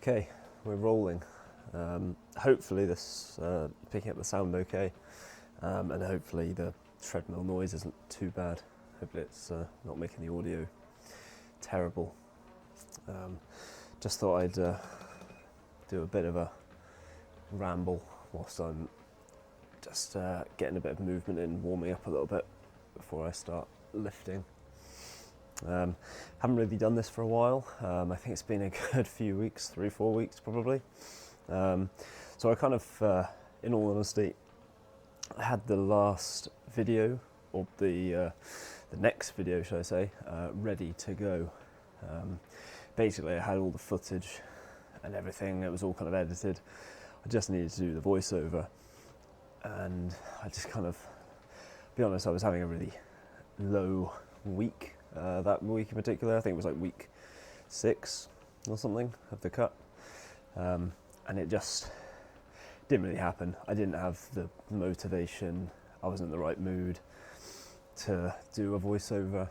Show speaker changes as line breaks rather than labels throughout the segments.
Okay, we're rolling. Hopefully this picking up the sound okay, and hopefully the treadmill noise isn't too bad. Hopefully it's not making the audio terrible. Just thought I'd do a bit of a ramble whilst I'm just getting a bit of movement in, warming up a little bit before I start lifting. Haven't really done this for a while. I think it's been a good few weeks, 3-4 weeks probably. So I kind of, in all honesty, I had the last video, or the next video, should I say, ready to go. Basically, I had all the footage and everything. It was all kind of edited. I just needed to do the voiceover, and I just kind of, be honest, I was having a really low week. That week in particular, I think it was like week 6 or something of the cut, and it just didn't really happen. I didn't have the motivation, I wasn't in the right mood to do a voiceover.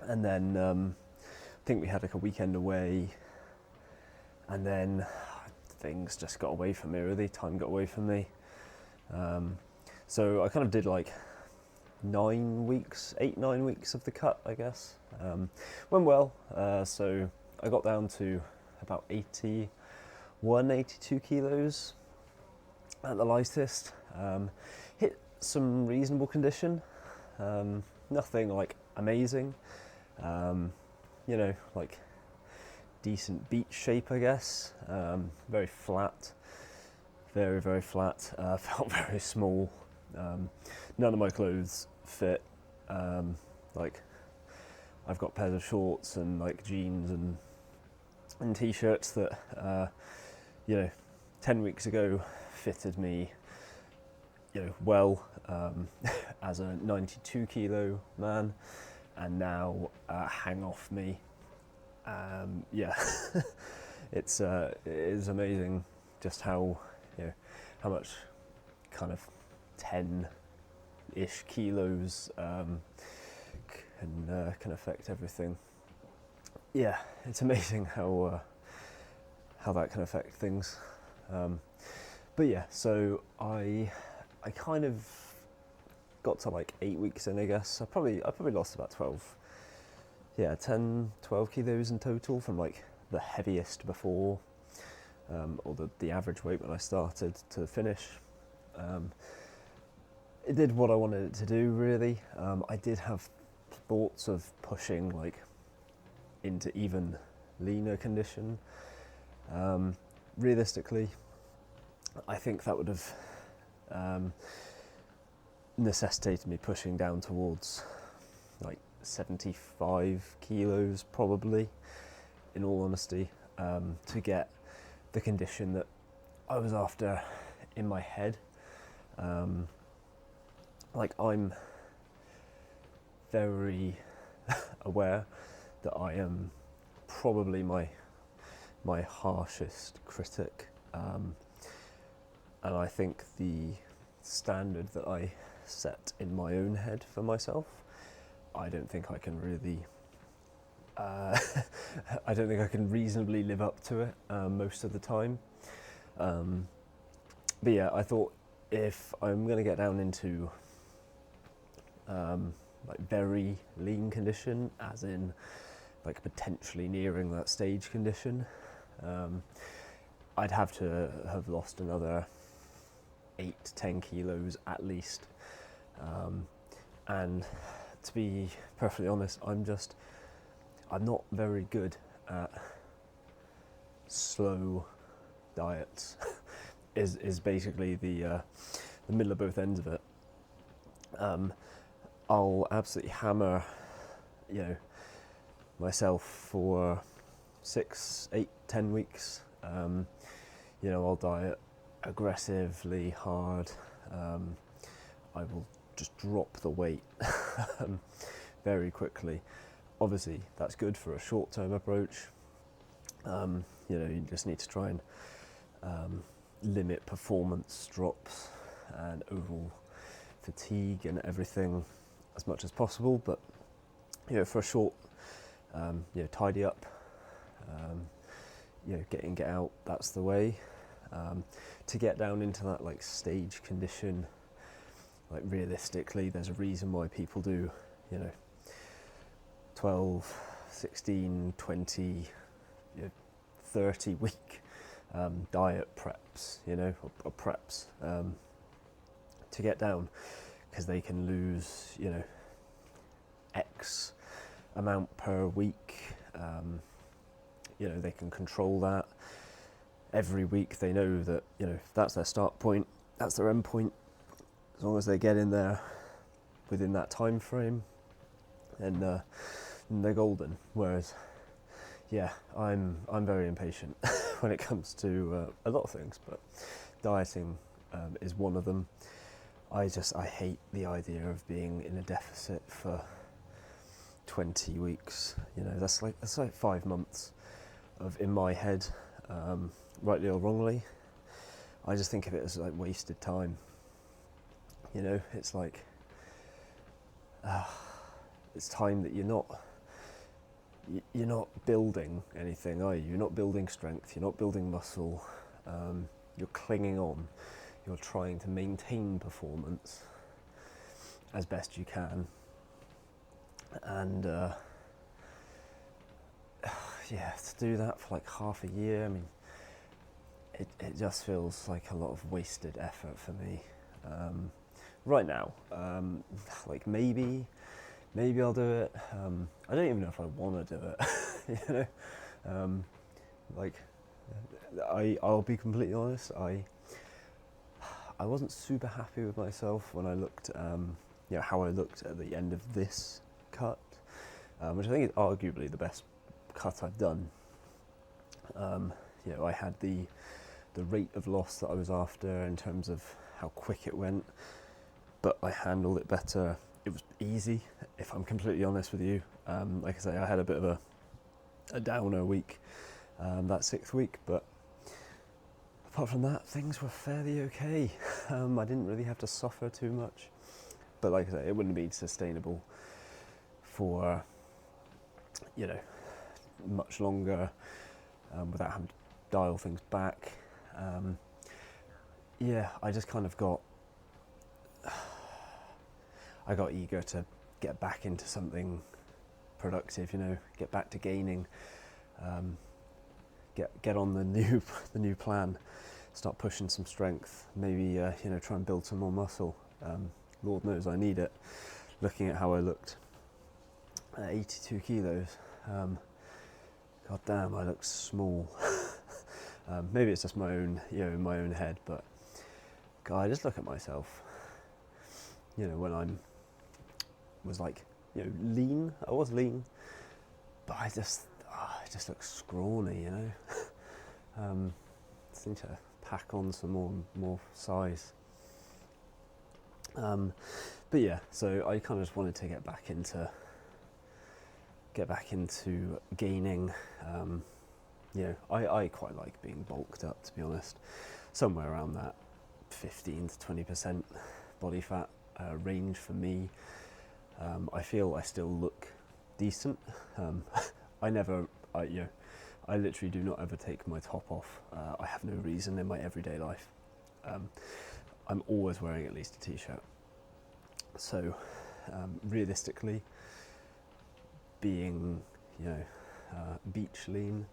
And then I think we had like a weekend away, and then things just got away from me really, time got away from me. So I kind of did like 8-9 weeks of the cut, I guess. Went well, so I got down to about 82 kilos at the lightest. Hit some reasonable condition, nothing like amazing, you know, like decent beach shape, I guess. Very flat, very flat. Felt very small. None of my clothes fit. Like, I've got pairs of shorts and like jeans and t-shirts that you know, 10 weeks ago fitted me, you know, well, as a 92 kilo man, and now hang off me. Yeah, it is amazing just how, you know, how much kind of 10-ish kilos can affect everything. Yeah, it's amazing how that can affect things. But yeah, so I kind of got to like 8 weeks in, I guess. I probably lost about 10-12 kilos in total from like the heaviest before, or the average weight when I started to the finish. It did what I wanted it to do, really. I did have thoughts of pushing like into even leaner condition. Realistically, I think that would have necessitated me pushing down towards like 75 kilos probably, in all honesty, to get the condition that I was after in my head. Like, I'm very aware that I am probably my harshest critic, and I think the standard that I set in my own head for myself, I don't think I can really I don't think I can reasonably live up to it most of the time. But yeah, I thought if I'm going to get down into like very lean condition, as in like potentially nearing that stage condition, I'd have to have lost another 8-10 kilos at least. And to be perfectly honest, I'm not very good at slow diets. is basically the middle of both ends of it. I'll absolutely hammer, you know, myself for 6, 8, 10 weeks. You know, I'll diet aggressively hard. I will just drop the weight very quickly. Obviously, that's good for a short-term approach. You know, you just need to try and limit performance drops and overall fatigue and everything as much as possible. But you know, for a short, you know, tidy up, you know, get out, that's the way. To get down into that like stage condition, like realistically, there's a reason why people do, you know, 12, 16, 20, you know, 30 week diet preps, you know, or preps to get down, because they can lose, you know, X amount per week. You know, they can control that. Every week they know that, you know, that's their start point, that's their end point. As long as they get in there within that time frame, then they're golden. Whereas, yeah, I'm very impatient when it comes to a lot of things, but dieting is one of them. I hate the idea of being in a deficit for 20 weeks. You know, that's like 5 months of, in my head, rightly or wrongly, I just think of it as like wasted time. You know, it's like it's time that you're not building anything, are you? You're not building strength, you're not building muscle, you're clinging on, you're trying to maintain performance as best you can. And yeah, to do that for like half a year, I mean, it just feels like a lot of wasted effort for me. Right now, like maybe I'll do it. I don't even know if I want to do it. You know, like I'll be completely honest. I wasn't super happy with myself when I looked, you know, how I looked at the end of this cut, which I think is arguably the best cut I've done. You know, I had the rate of loss that I was after in terms of how quick it went, but I handled it better. It was easy, if I'm completely honest with you. Like I say, I had a bit of a downer week that 6th week, but apart from that, things were fairly okay. I didn't really have to suffer too much, but like I say, it wouldn't be sustainable for, you know, much longer without having to dial things back. Yeah, I just kind of got eager to get back into something productive, you know, get back to gaining, get on the new plan, start pushing some strength, maybe you know, try and build some more muscle. Lord knows I need it. Looking at how I looked at 82 kilos, god damn, I look small. Maybe it's just my own, you know, in my own head, but God, I just look at myself, you know, when was like, you know, lean. I was lean, but I just look scrawny, you know. Just need to pack on some more size. But yeah, so I kind of just wanted to get back into gaining. You know, I quite like being bulked up, to be honest. Somewhere around that 15 to 20% body fat range for me. I feel I still look decent. I literally do not ever take my top off. I have no reason in my everyday life. I'm always wearing at least a t-shirt. So realistically, being, you know, beach lean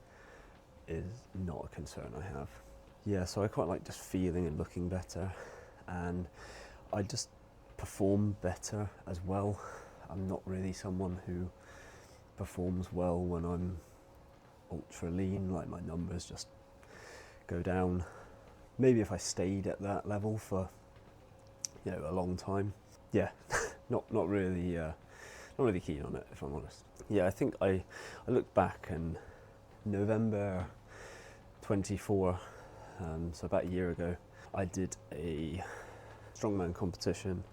is not a concern I have. Yeah, so I quite like just feeling and looking better, and I just perform better as well. I'm not really someone who performs well when I'm ultra lean, like my numbers just go down. Maybe if I stayed at that level for, you know, a long time. Yeah, not really keen on it, if I'm honest. Yeah, I think I looked back and November 24, so about a year ago, I did a strongman competition.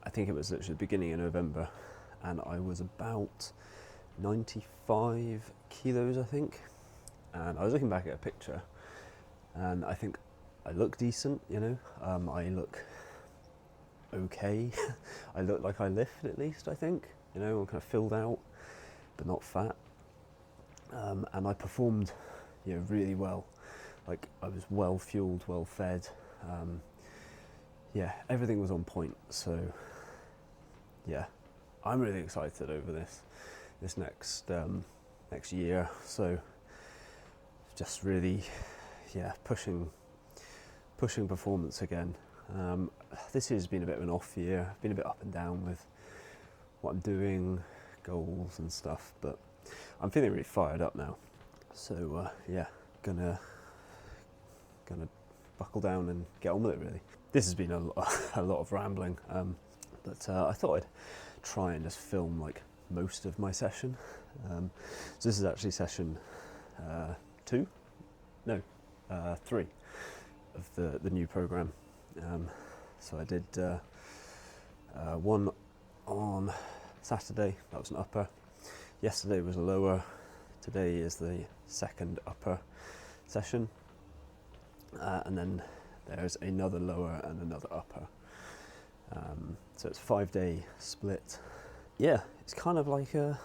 I think it was literally the beginning of November, and I was about 95 kilos, I think. And I was looking back at a picture, and I think I look decent, you know. I look okay. I look like I lift, at least, I think. You know, I'm kind of filled out, but not fat. and I performed, really well. Like, I was well fueled, well fed. Yeah, everything was on point. So yeah, I'm really excited over this next year. So just really, pushing performance again. This year's been a bit of an off year. I've been a bit up and down with what I'm doing, goals and stuff, but I'm feeling really fired up now. So yeah, gonna buckle down and get on with it really. This has been a lot of rambling, but I thought I'd try and just film like most of my session. So this is actually session 3 of the new program. So I did one on Saturday, that was an upper. Yesterday was a lower. Today is the second upper session. And then there's another lower and another upper. So it's a 5-day split. Yeah, it's kind of like a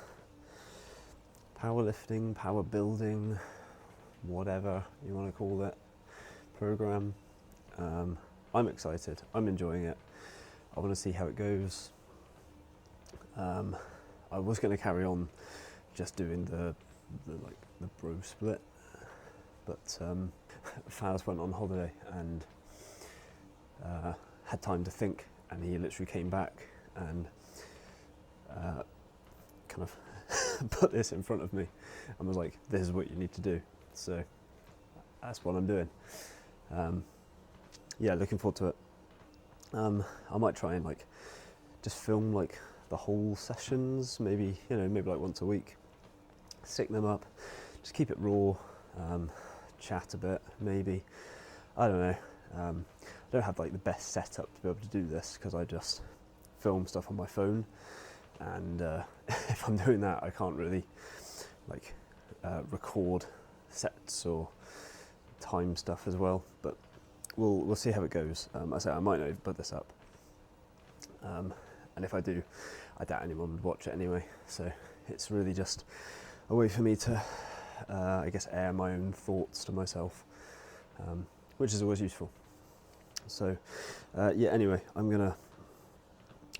powerlifting, power building, whatever you want to call it, program. I'm excited. I'm enjoying it. I want to see how it goes. I was going to carry on just doing the bro split, but Faz went on holiday and had time to think, and he literally came back and kind of put this in front of me and was like, this is what you need to do. So that's what I'm doing. Yeah, looking forward to it. I might try and like just film like the whole sessions, maybe like once a week, stick them up, just keep it raw, chat a bit maybe. I don't know. I don't have like the best setup to be able to do this because I just film stuff on my phone, and if I'm doing that I can't really like record sets or time stuff as well, but we'll see how it goes. I say I might not even put this up, and if I do, I doubt anyone would watch it anyway, so it's really just a way for me to I guess air my own thoughts to myself, which is always useful. So yeah, anyway, I'm gonna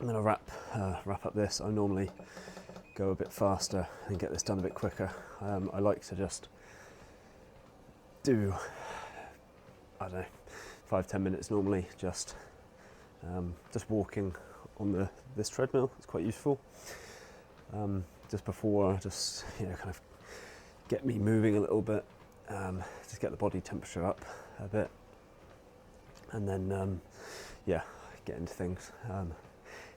wrap up this. I normally go a bit faster and get this done a bit quicker. I like to just do, I don't know, 5-10 minutes normally, just walking on this treadmill. It's quite useful. Just before, just kind of get me moving a little bit, just get the body temperature up a bit, and then yeah, get into things.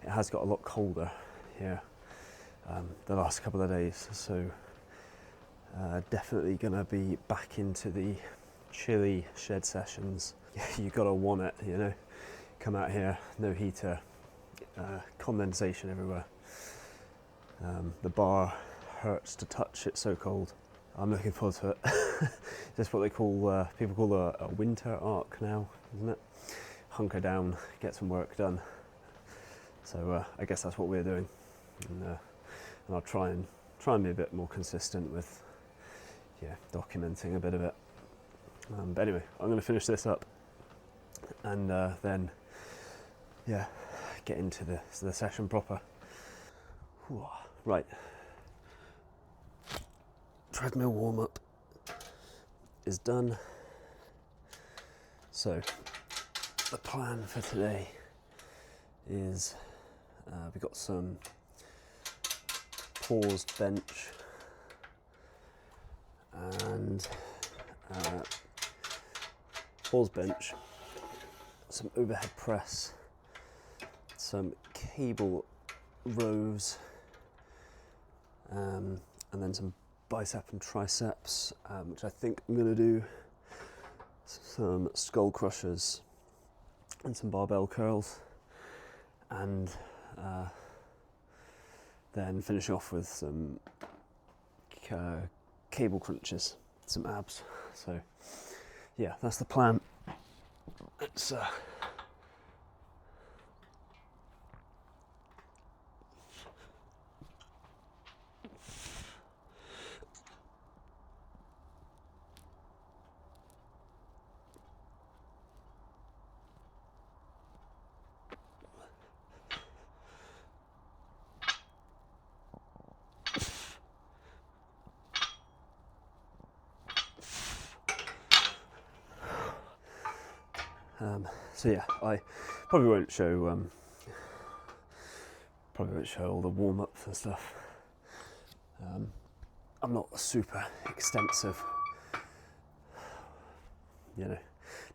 It has got a lot colder here the last couple of days, so definitely gonna be back into the chilly shed sessions. You gotta want it, come out here, no heater, condensation everywhere. The bar hurts to touch, it's so cold. I'm looking forward to it. That's what they call, people call a winter arc now, isn't it? Hunker down, get some work done. So I guess that's what we're doing, and I'll try and be a bit more consistent with documenting a bit of it. But anyway, I'm going to finish this up, and then get into the session proper. Right, treadmill warm up is done. So the plan for today is we've got some paused bench and some overhead press, some cable rows, and then some bicep and triceps, which I think I'm going to do, some skull crushers and some barbell curls, and then finish off with some cable crunches, some abs. So yeah, that's the plan. It's So yeah, I probably won't show all the warm-ups and stuff. I'm not a super extensive, you know,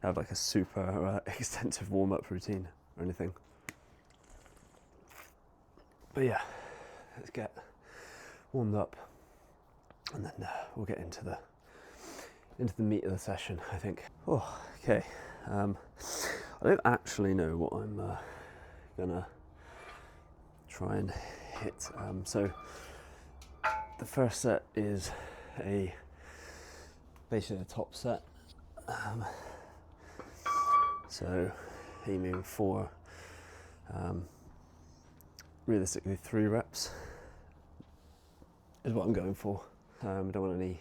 I have like a super extensive warm-up routine or anything. But yeah, let's get warmed up, and then we'll get into the meat of the session, I think. Oh, okay. I don't actually know what I'm gonna try and hit. So the first set is basically a top set. So aiming for realistically 3 reps is what I'm going for. I don't want any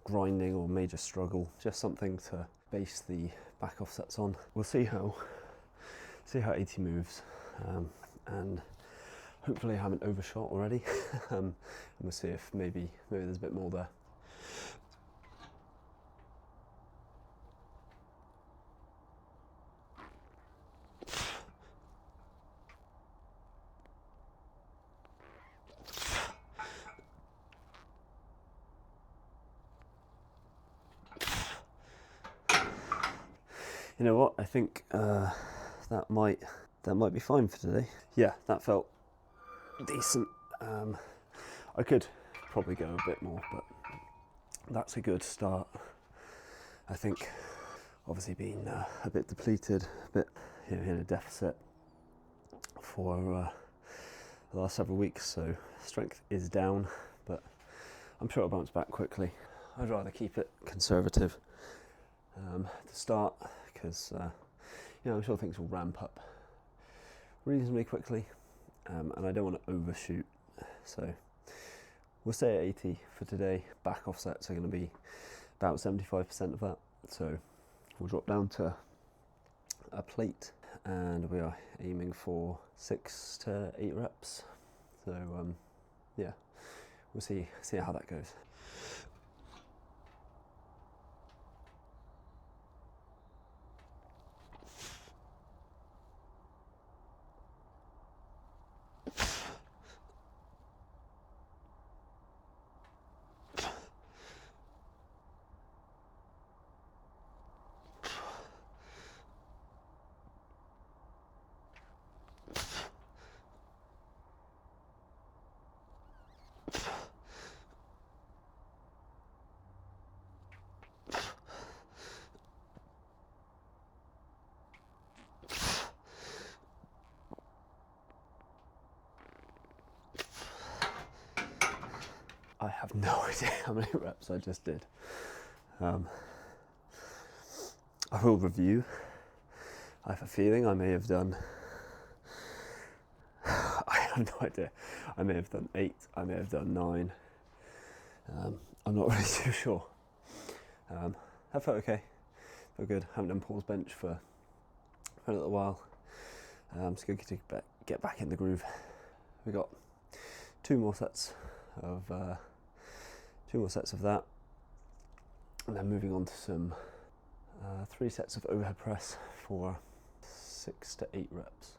grinding or major struggle, just something to base the back offsets on. We'll see how AT moves, and hopefully I haven't overshot already. And we'll see if maybe there's a bit more there. You know what? I think that might be fine for today. Yeah, that felt decent. I could probably go a bit more, but that's a good start, I think. Obviously being a bit depleted, a bit in a deficit for the last several weeks, so strength is down, but I'm sure it'll bounce back quickly. I'd rather keep it conservative to start, because I'm sure things will ramp up reasonably quickly, and I don't want to overshoot, so we'll stay at 80 for today. Back offsets are going to be about 75% of that, so we'll drop down to a plate, and we are aiming for 6 to 8 reps. So yeah, we'll see how that goes. I have no idea how many reps I just did. I will review. I have a feeling I may have done, I have no idea, I may have done 8, I may have done 9. I'm not really too sure. That felt okay, felt good. Haven't done pause bench for a little while. It's good to get back in the groove. We got 2 more sets of that, and then moving on to some 3 sets of overhead press for 6 to 8 reps.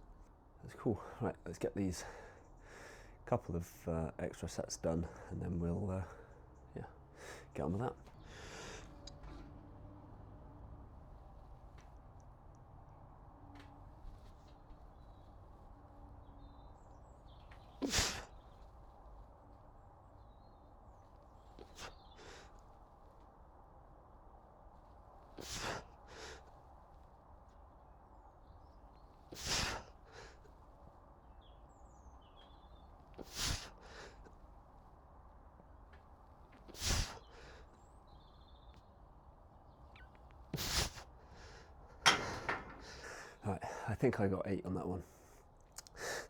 That's cool. Right, let's get these couple of extra sets done, and then we'll get on with that. Right, I think I got 8 on that one.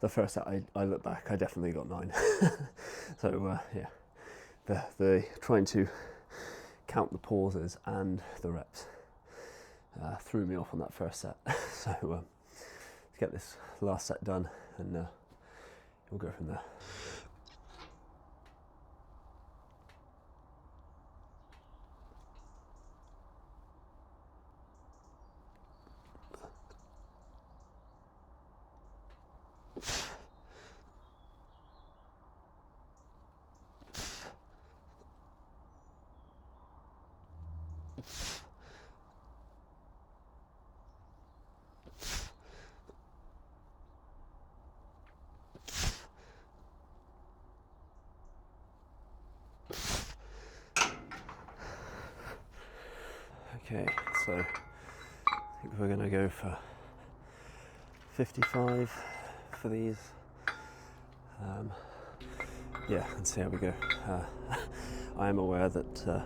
The first set, I look back, I definitely got 9. So yeah, the trying to count the pauses and the reps threw me off on that first set. So let's get this last set done, and we'll go from there. Okay, so I think we're going to go for 55 for these. Yeah, and see how we go. I am aware that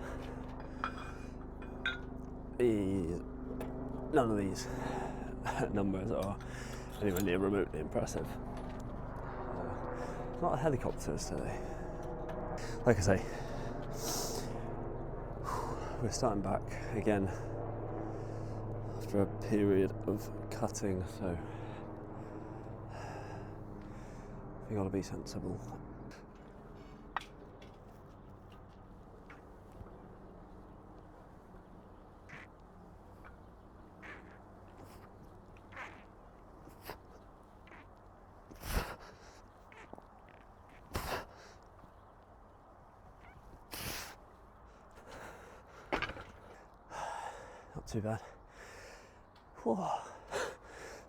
none of these numbers are anywhere near remotely impressive. A lot of helicopters today. Like I say, we're starting back again after a period of cutting, so we gotta be sensible. Not too bad. Whoa.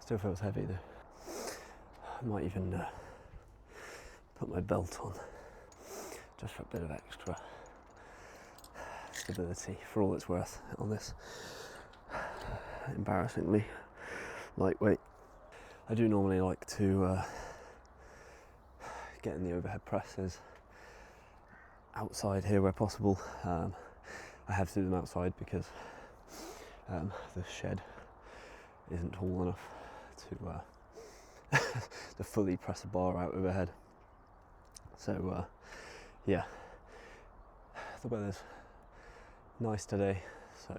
Still feels heavy though. I might even put my belt on just for a bit of extra stability for all it's worth on this embarrassingly lightweight. I do normally like to get in the overhead presses outside here where possible. I have to do them outside because the shed isn't tall enough to to fully press a bar out overhead. So yeah, the weather's nice today, so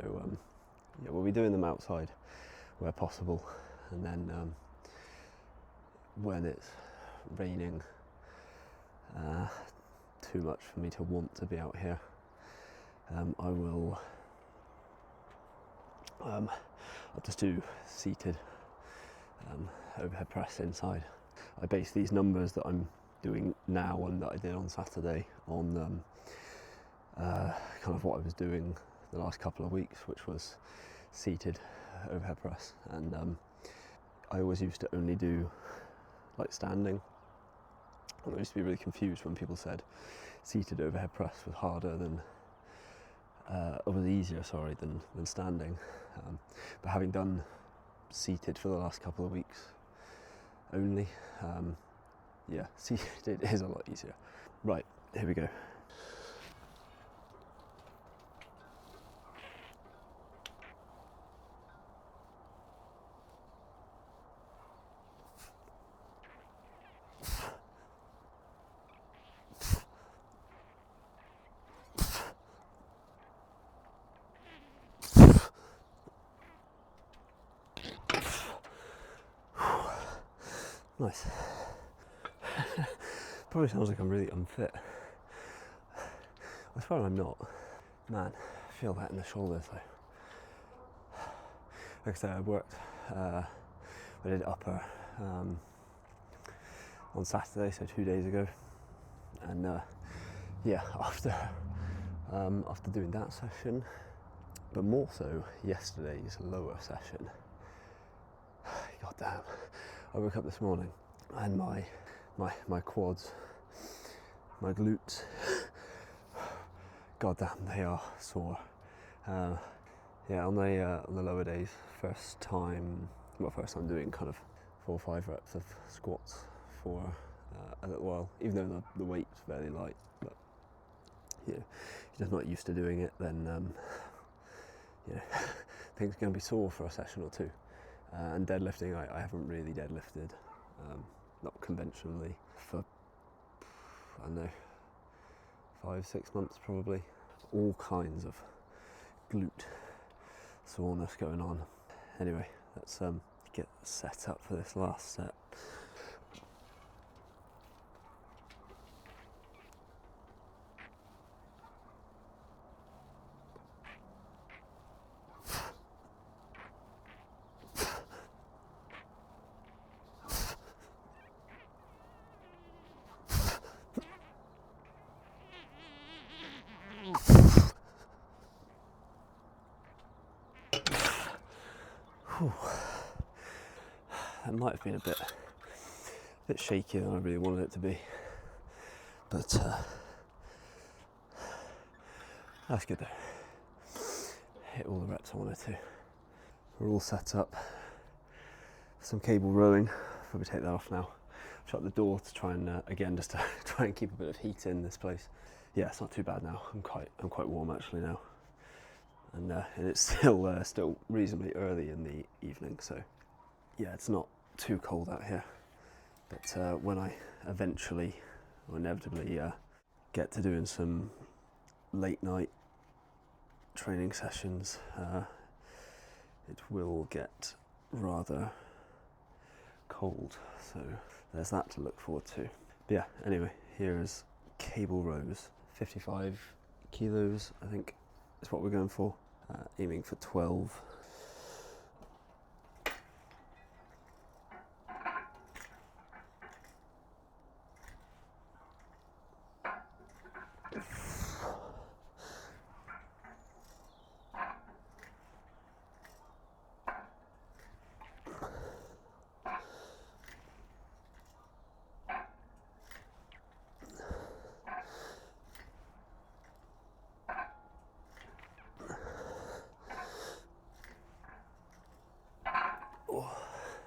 yeah, we'll be doing them outside where possible, and then when it's raining too much for me to want to be out here, I will I'll just do seated overhead press inside. I base these numbers that I'm doing now and that I did on Saturday on kind of what I was doing the last couple of weeks, which was seated overhead press, and I always used to only do like standing, and I used to be really confused when people said seated overhead press was harder than or was easier, sorry, than standing. But having done seated for the last couple of weeks only, yeah, seated is a lot easier. Right, here we go. Nice. Probably sounds like I'm really unfit. I swear I'm not. Man, I feel that in the shoulders though. Like I said, I worked, I did upper on Saturday, so 2 days ago, and yeah, after doing that session, but more so yesterday's lower session, god damn, I woke up this morning and my quads, my glutes, god damn, they are sore. Yeah, on the lower days, first time doing kind of 4 or 5 reps of squats for a little while, even though the weight's fairly light, but you know, if you're just not used to doing it, then you know, things are going to be sore for a session or two. And deadlifting, I haven't really deadlifted, not conventionally, for, I don't know, 5-6 months probably. All kinds of glute soreness going on. Anyway, let's get set up for this last set. That might have been a bit shakier than I really wanted it to be, but that's good though. Hit all the reps I wanted to. We're all set up for some cable rowing. Probably take that off now. Shut the door to try and again, just to try and keep a bit of heat in this place. Yeah, it's not too bad now. I'm quite warm actually now, and it's still reasonably early in the evening, so yeah, it's not too cold out here. But when I eventually or inevitably get to doing some late night training sessions, it will get rather cold, so there's that to look forward to. But yeah, anyway, here is cable rows. 55 kilos, I think, is what we're going for. Aiming for 12.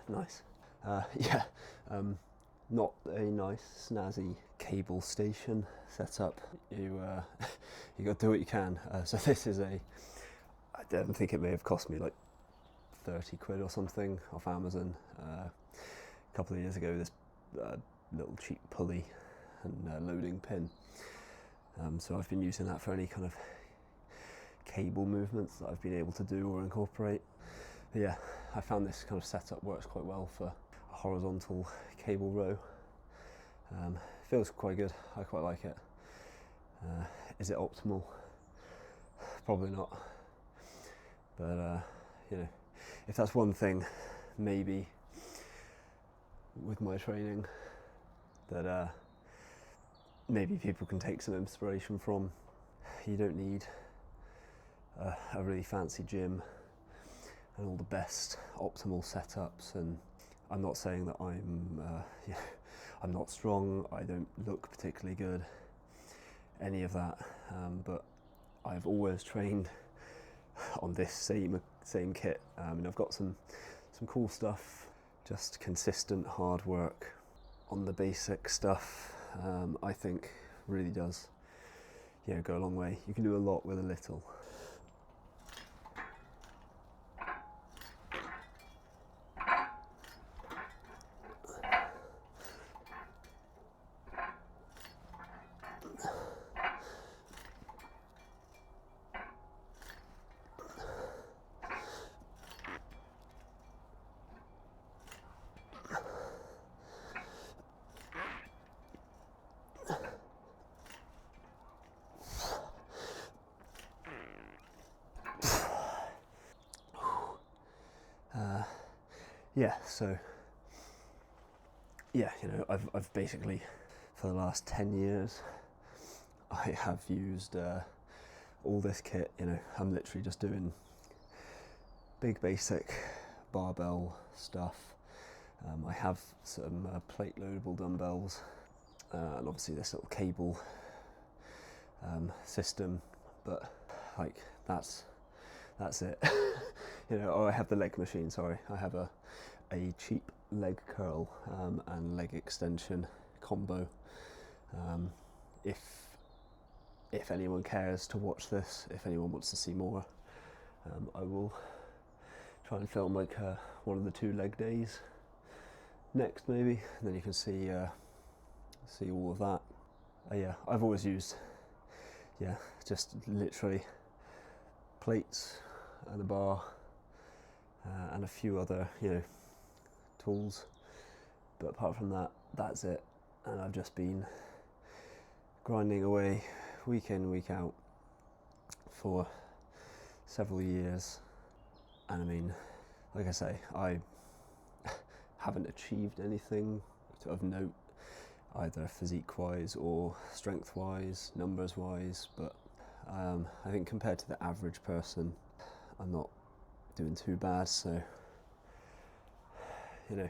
Nice. Yeah, not a nice snazzy cable station setup. You got to do what you can. So this is I don't think it may have cost me like 30 quid or something off Amazon a couple of years ago. This little cheap pulley and loading pin. So I've been using that for any kind of cable movements that I've been able to do or incorporate. But yeah, I found this kind of setup works quite well for a horizontal cable row. Feels quite good, I quite like it. Is it optimal? Probably not. But you know, if that's one thing, maybe with my training that maybe people can take some inspiration from. You don't need a really fancy gym and all the best optimal setups, and I'm not saying that I'm not strong, I don't look particularly good, any of that, but I've always trained on this same kit, and I've got some cool stuff. Just consistent hard work on the basic stuff, I think really does go a long way. You can do a lot with a little. Yeah, so yeah, I've basically for the last 10 years I have used all this kit. I'm literally just doing big basic barbell stuff. I have some plate loadable dumbbells, and obviously this little cable system, but like that's it. Or I have the leg machine, sorry. I have a cheap leg curl and leg extension combo. If anyone cares to watch this, if anyone wants to see more, I will try and film like one of the 2 leg days next maybe, and then you can see all of that. Yeah, I've always used just literally plates and a bar and a few other tools, but apart from that, that's it. And I've just been grinding away week in, week out for several years, and I mean, like I say, I haven't achieved anything of note, either physique wise or strength wise, numbers wise, but I think compared to the average person, I'm not doing too bad. So you know,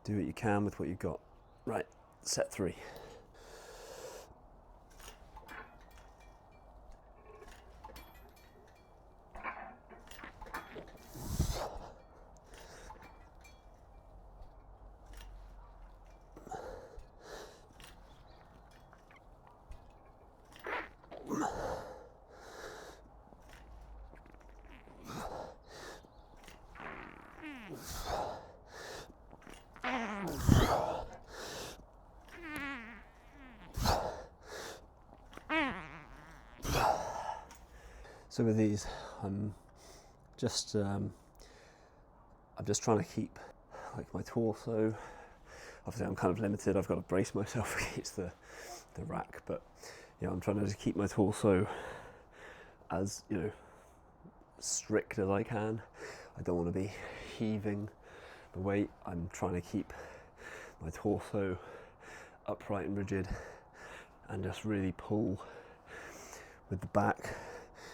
do what you can with what you've got. Right, set 3. So with these, I'm just trying to keep like my torso. Obviously, I'm kind of limited. I've got to brace myself against the rack, but I'm trying to just keep my torso as strict as I can. I don't want to be heaving the weight. I'm trying to keep my torso upright and rigid, and just really pull with the back,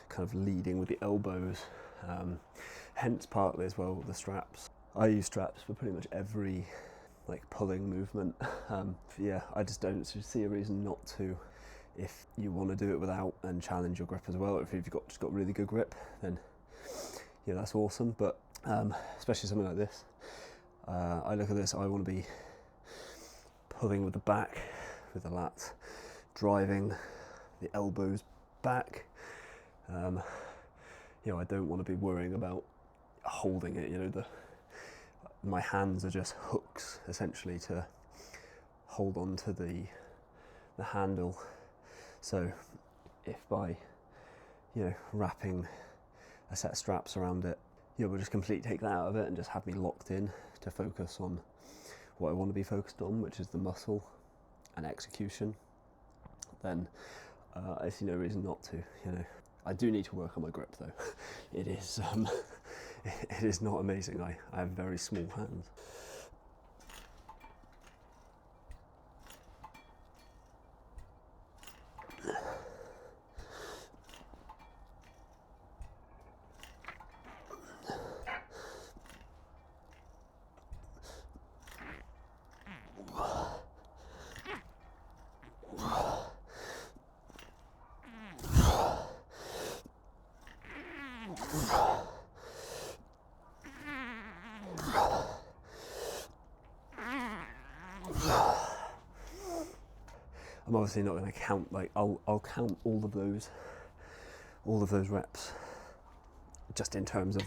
kind of leading with the elbows, hence partly as well the straps. I use straps for pretty much every like pulling movement. I just don't see a reason not to. If you want to do it without and challenge your grip as well, if you've just got really good grip, then that's awesome. But especially something like this, I look at this, I want to be pulling with the back, with the lats, driving the elbows back. I don't want to be worrying about holding it. My hands are just hooks essentially to hold on to the handle. So if by wrapping a set of straps around it, we'll just completely take that out of it and just have me locked in to focus on what I want to be focused on, which is the muscle and execution, then I see no reason not to. I do need to work on my grip though. It is it is not amazing. I have very small hands. I'm obviously not going to count, like I'll count all of those reps just in terms of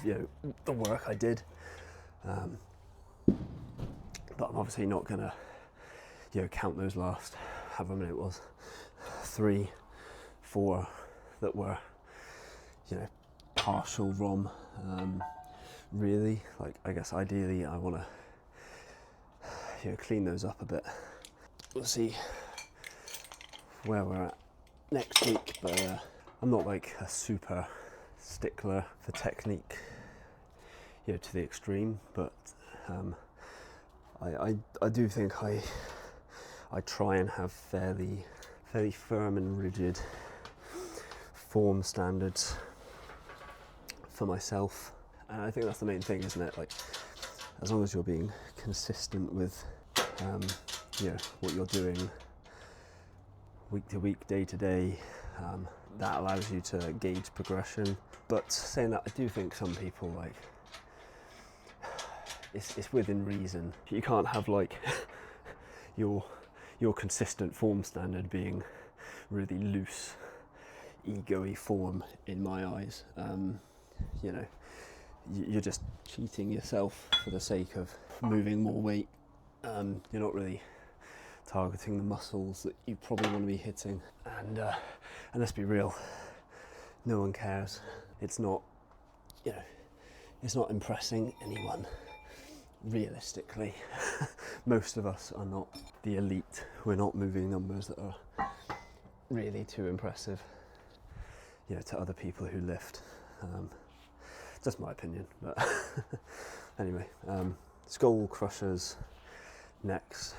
the work I did, but I'm obviously not going to count those last however many it was, 3, 4 that were partial ROM. Really, like I guess ideally I want to clean those up a bit. We'll see where we're at next week, but I'm not like a super stickler for technique to the extreme, but I do think I try and have fairly firm and rigid form standards for myself, and I think that's the main thing, isn't it? Like, as long as you're being consistent with what you're doing week to week, day to day, that allows you to gauge progression. But saying that, I do think some people, like, it's within reason. You can't have like your consistent form standard being really loose, ego-y form in my eyes. You're just cheating yourself for the sake of moving more weight. You're not really targeting the muscles that you probably want to be hitting, and let's be real, no one cares. It's not impressing anyone realistically. Most of us are not the elite. We're not moving numbers that are really too impressive to other people who lift. Just my opinion, but anyway, skull crushers next.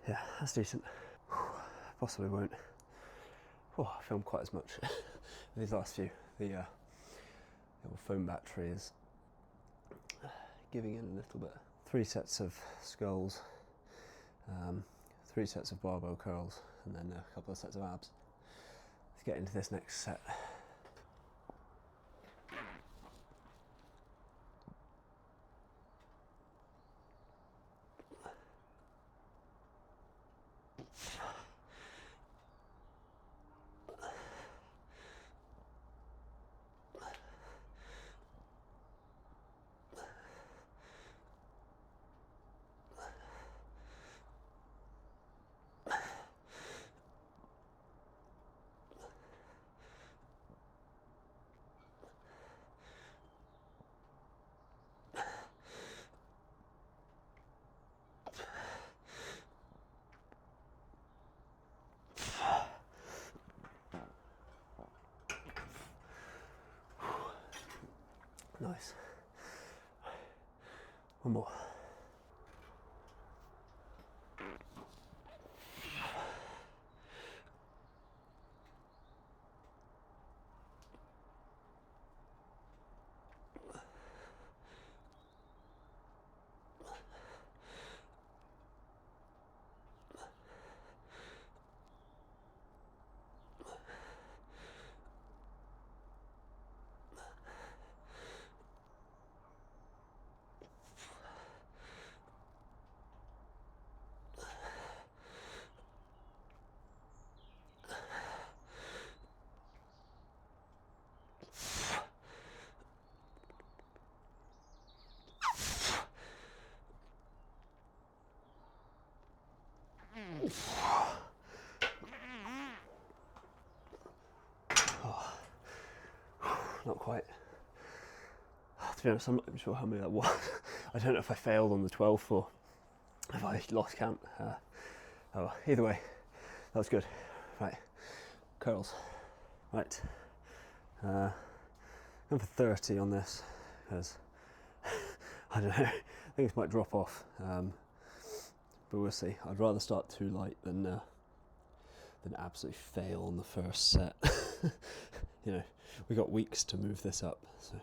Yeah, that's decent. Possibly won't film quite as much these last few. The old phone battery is giving in a little bit. 3 sets of skulls, 3 sets of barbell curls, and then a couple of sets of abs. Let's get into this next set. Nice. One more. Oh, not quite. To be honest, I'm not even sure how many that was. I don't know if I failed on the 12th or if I lost count. Oh, either way, that was good. Right, curls. Right, going for 30 on this because I don't know. I think this might drop off, but we'll see. I'd rather start too light than absolutely fail on the first set. You know, we got weeks to move this up, so.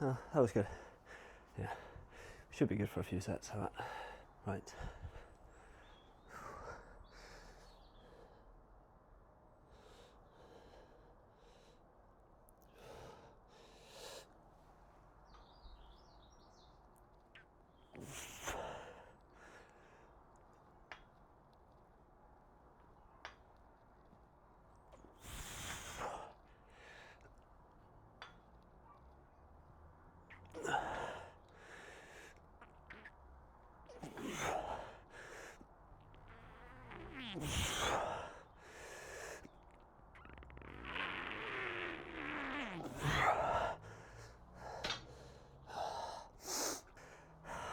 Oh, that was good. Yeah, should be good for a few sets of that. Right.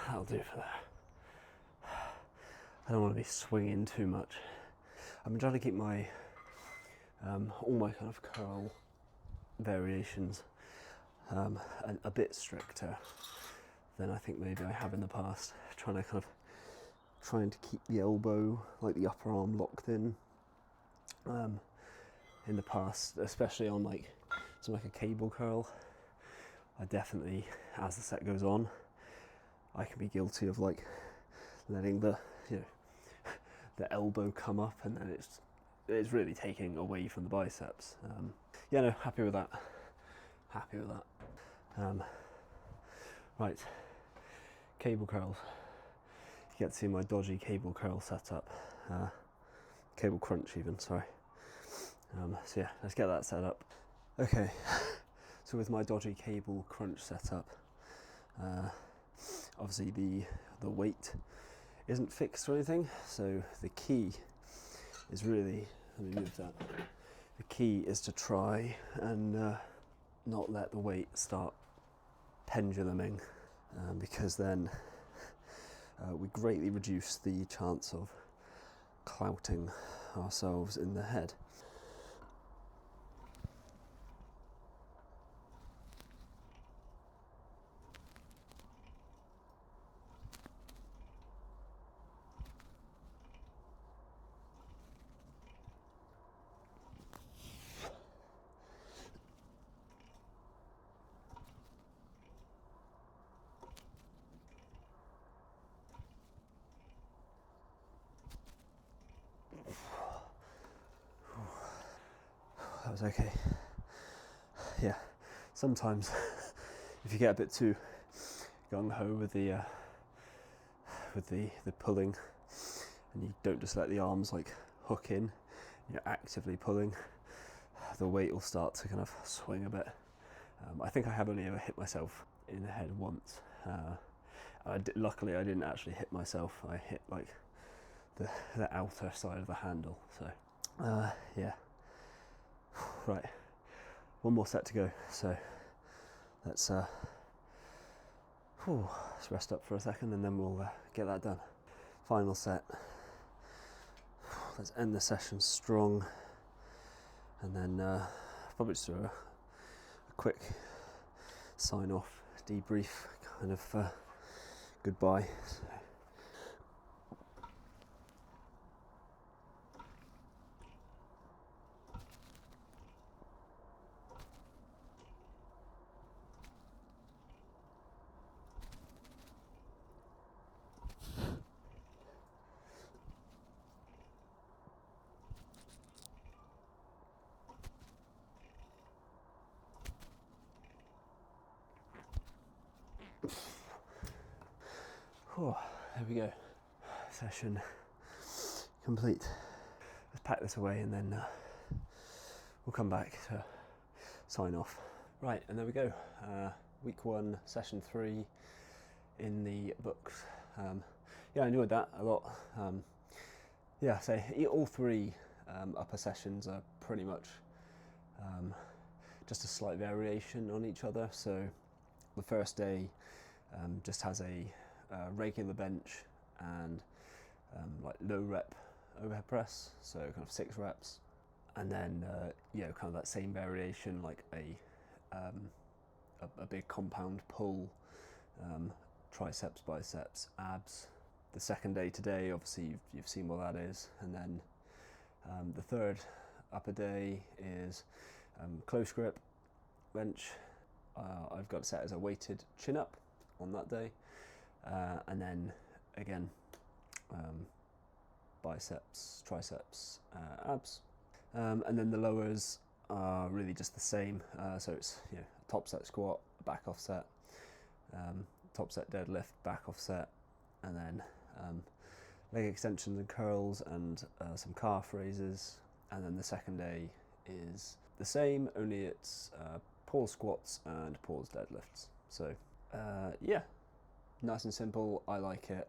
That'll do for that. I don't want to be swinging too much. I've been trying to keep my all my kind of curl variations a bit stricter than I think maybe I have in the past. Trying to keep the elbow, like the upper arm, locked in the past, especially on like a cable curl. I definitely, as the set goes on, I can be guilty of like letting the elbow come up, and then it's really taking away from the biceps. Yeah, no, happy with that. Happy with that. Right, cable curls. You get to see my dodgy cable curl setup. Cable crunch even, sorry. So yeah, let's get that set up. Okay, so with my dodgy cable crunch setup, obviously the weight isn't fixed or anything. So the key is really, let me move that. The key is to try and not let the weight start penduluming, because then we greatly reduce the chance of clouting ourselves in the head. That was okay. Yeah, sometimes if you get a bit too gung-ho with the pulling, and you don't just let the arms like hook in, you're actively pulling, the weight will start to kind of swing a bit. I think I have only ever hit myself in the head once. Luckily I didn't actually hit myself, I hit like the outer side of the handle. So yeah, right, one more set to go, so let's rest up for a second and then we'll get that done. Final set. Let's end the session strong, and then probably just do a quick sign off, debrief, kind of goodbye. There we go. Session complete. Let's pack this away and then we'll come back to sign off. Right, and there we go. Week 1, session 3 in the books. Yeah, I enjoyed that a lot. Yeah, so all 3 upper sessions are pretty much just a slight variation on each other. So the first day just has a regular bench and like low rep overhead press, so kind of 6 reps, and then you know, kind of that same variation, like a big compound pull, triceps, biceps, abs. The second day today, obviously you've seen what that is, and then the third upper day is close grip bench. I've got it set as a weighted chin up on that day. And then again, biceps, triceps, abs, and then the lowers are really just the same. So it's, you know, top set squat, back offset, top set deadlift, back offset, and then leg extensions and curls and some calf raises. And then the second day is the same, only it's pause squats and pause deadlifts. So yeah. Nice and simple. I like it.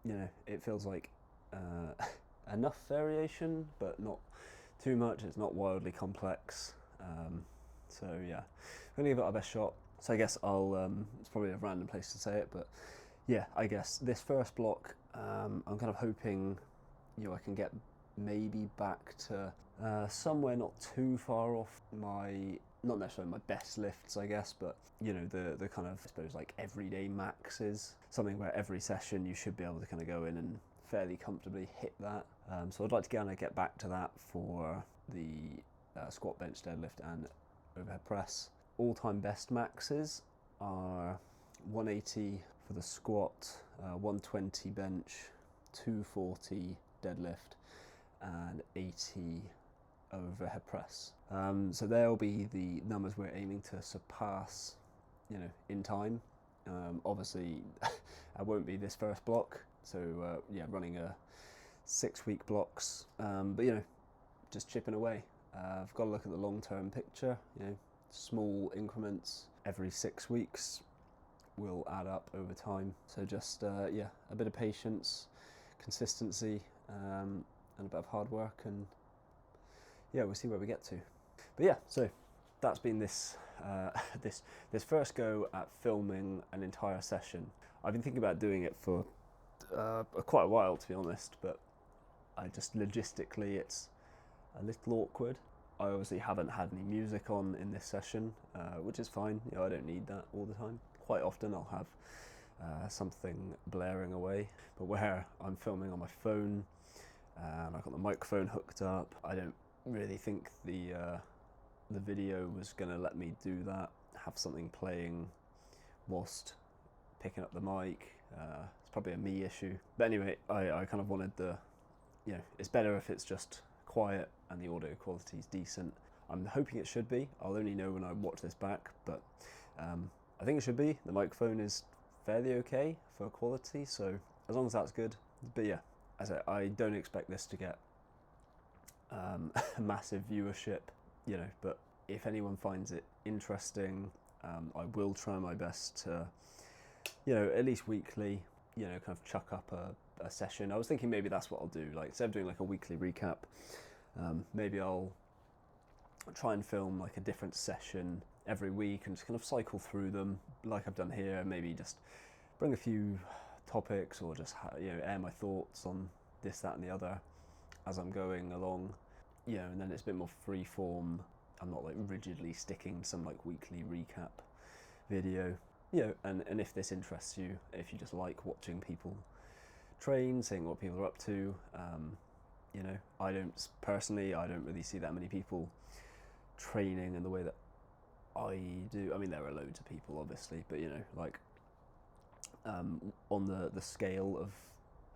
You know, it feels like enough variation, but not too much. It's not wildly complex. So yeah, we're gonna give it our best shot. So I guess I'll. It's probably a random place to say it, but yeah, I guess this first block, I'm kind of hoping, you know, I can get maybe back to somewhere not too far off my, not necessarily my best lifts, I guess, but you know, the kind of, I suppose, like everyday maxes, something where every session you should be able to kind of go in and fairly comfortably hit that. So I'd like to kind of get back to that for the squat, bench, deadlift and overhead press. All-time best maxes are 180 for the squat, 120 bench, 240 deadlift and 80 overhead press. So there'll be the numbers we're aiming to surpass, you know, in time. Obviously I won't be this first block, so yeah, running a 6-week blocks, but you know, just chipping away. I've got to look at the long-term picture. You know, small increments every 6 weeks will add up over time. So just yeah, a bit of patience, consistency and a bit of hard work, and yeah, we'll see where we get to. But yeah, so that's been this this first go at filming an entire session. I've been thinking about doing it for quite a while, to be honest, but I just logistically it's a little awkward. I obviously haven't had any music on in this session, which is fine. You know, I don't need that all the time. Quite often I'll have something blaring away, but where I'm filming on my phone and I've got the microphone hooked up, I don't really think the video was going to let me do that, have something playing whilst picking up the mic. It's probably a me issue, but anyway, I kind of wanted you know, it's better if it's just quiet and the audio quality is decent. I'm hoping it should be. I'll only know when I watch this back, but I think it should be. The microphone is fairly okay for quality, so as long as that's good. But yeah, as I don't expect this to get massive viewership, you know, but if anyone finds it interesting, I will try my best to, you know, at least weekly, you know, kind of chuck up a session. I was thinking maybe that's what I'll do, like instead of doing like a weekly recap, maybe I'll try and film like a different session every week and just kind of cycle through them like I've done here. Maybe just bring a few topics or just, you know, air my thoughts on this, that and the other as I'm going along, you know, and then it's a bit more free form. I'm not like rigidly sticking to some like weekly recap video, you know, and if this interests you, if you just like watching people train, seeing what people are up to, you know, I don't really see that many people training in the way that I do. I mean, there are loads of people obviously, but you know, like on the scale of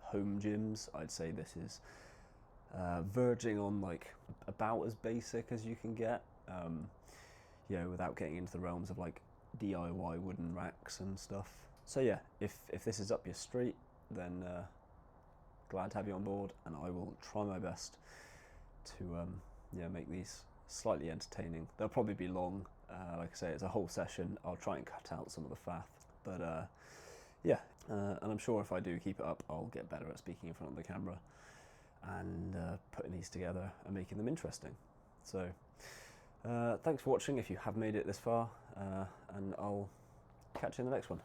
home gyms, I'd say this is verging on like about as basic as you can get, you know, without getting into the realms of like DIY wooden racks and stuff. So yeah, if this is up your street, then glad to have you on board, and I will try my best to yeah, make these slightly entertaining. They'll probably be long, like I say, it's a whole session. I'll try and cut out some of the faff, but yeah, and I'm sure if I do keep it up, I'll get better at speaking in front of the camera and putting these together and making them interesting. So thanks for watching if you have made it this far, and I'll catch you in the next one.